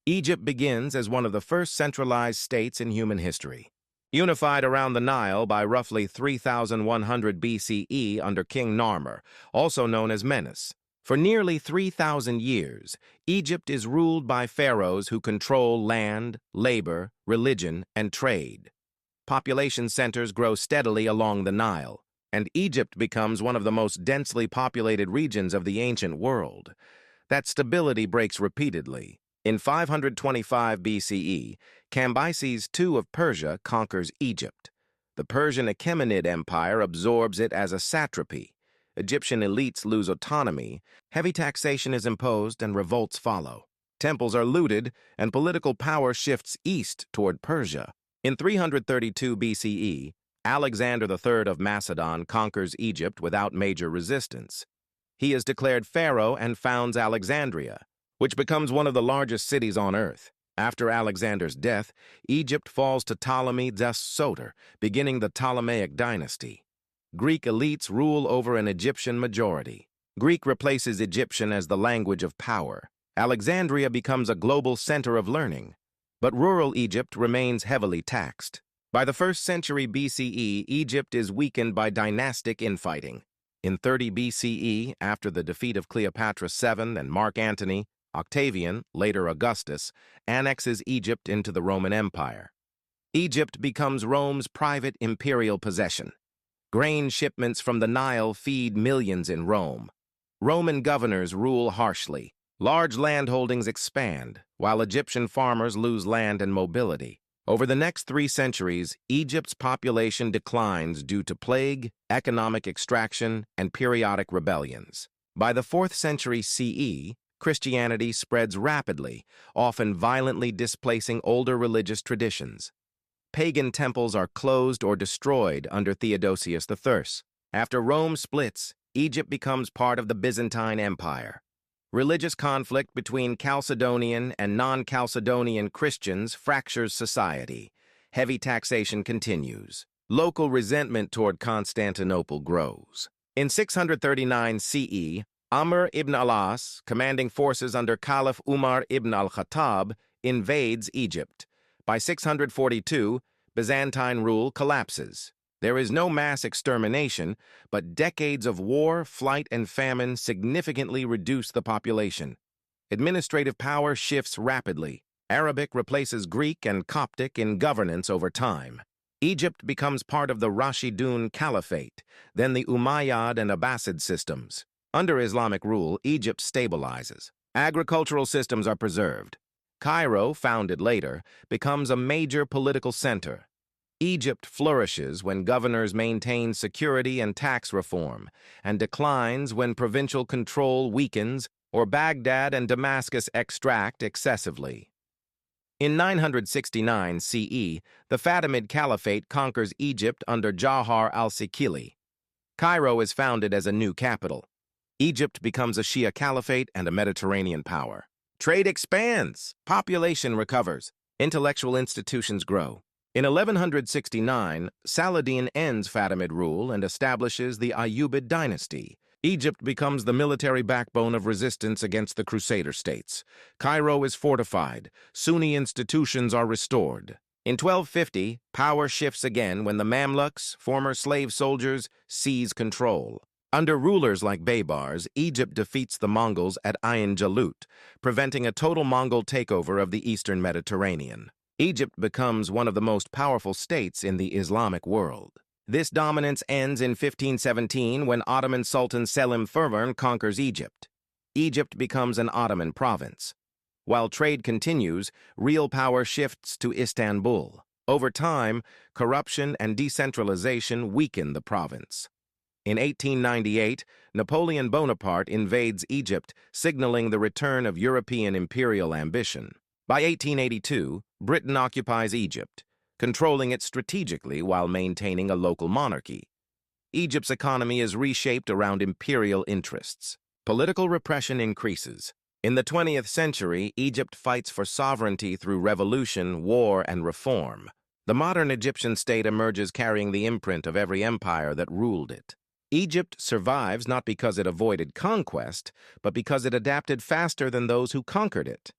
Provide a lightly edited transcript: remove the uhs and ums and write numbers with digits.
Egypt begins as one of the first centralized states in human history. Unified around the Nile by roughly 3100 BCE under King Narmer, also known as Menes. For nearly 3,000 years, Egypt is ruled by pharaohs who control land, labor, religion, and trade. Population centers grow steadily along the Nile, and Egypt becomes one of the most densely populated regions of the ancient world. That stability breaks repeatedly. In 525 BCE, Cambyses II of Persia conquers Egypt. The Persian Achaemenid Empire absorbs it as a satrapy. Egyptian elites lose autonomy, heavy taxation is imposed, and revolts follow. Temples are looted, and political power shifts east toward Persia. In 332 BCE, Alexander III of Macedon conquers Egypt without major resistance. He is declared pharaoh and founds Alexandria, which becomes one of the largest cities on earth. After Alexander's death, Egypt falls to Ptolemy Soter, beginning the Ptolemaic dynasty. Greek elites rule over an Egyptian majority. Greek replaces Egyptian as the language of power. Alexandria becomes a global center of learning. But rural Egypt remains heavily taxed. By the 1st century BCE, Egypt is weakened by dynastic infighting. In 30 BCE, after the defeat of Cleopatra VII and Mark Antony, Octavian, later Augustus, annexes Egypt into the Roman Empire. Egypt becomes Rome's private imperial possession. Grain shipments from the Nile feed millions in Rome. Roman governors rule harshly. Large landholdings expand, while Egyptian farmers lose land and mobility. Over the next 3 centuries, Egypt's population declines due to plague, economic extraction, and periodic rebellions. By the 4th century CE, Christianity spreads rapidly, often violently displacing older religious traditions. Pagan temples are closed or destroyed under Theodosius I. After Rome splits, Egypt becomes part of the Byzantine Empire. Religious conflict between Chalcedonian and non-Chalcedonian Christians fractures society. Heavy taxation continues. Local resentment toward Constantinople grows. In 639 CE, Amr ibn al-As, commanding forces under Caliph Umar ibn al-Khattab, invades Egypt. By 642, Byzantine rule collapses. There is no mass extermination, but decades of war, flight, and famine significantly reduce the population. Administrative power shifts rapidly. Arabic replaces Greek and Coptic in governance over time. Egypt becomes part of the Rashidun Caliphate, then the Umayyad and Abbasid systems. Under Islamic rule, Egypt stabilizes. Agricultural systems are preserved. Cairo, founded later, becomes a major political center. Egypt flourishes when governors maintain security and tax reform, and declines when provincial control weakens or Baghdad and Damascus extract excessively. In 969 CE, the Fatimid Caliphate conquers Egypt under Jawhar al-Sikili. Cairo is founded as a new capital. Egypt becomes a Shia caliphate and a Mediterranean power. Trade expands, population recovers, intellectual institutions grow. In 1169, Saladin ends Fatimid rule and establishes the Ayyubid dynasty. Egypt becomes the military backbone of resistance against the Crusader states. Cairo is fortified. Sunni institutions are restored. In 1250, power shifts again when the Mamluks, former slave soldiers, seize control. Under rulers like Baybars, Egypt defeats the Mongols at Ain Jalut, preventing a total Mongol takeover of the eastern Mediterranean. Egypt becomes one of the most powerful states in the Islamic world. This dominance ends in 1517 when Ottoman Sultan Selim Furvan conquers Egypt. Egypt becomes an Ottoman province. While trade continues, real power shifts to Istanbul. Over time, corruption and decentralization weaken the province. In 1898, Napoleon Bonaparte invades Egypt, signaling the return of European imperial ambition. By 1882, Britain occupies Egypt, controlling it strategically while maintaining a local monarchy. Egypt's economy is reshaped around imperial interests. Political repression increases. In the 20th century, Egypt fights for sovereignty through revolution, war, and reform. The modern Egyptian state emerges carrying the imprint of every empire that ruled it. Egypt survives not because it avoided conquest, but because it adapted faster than those who conquered it.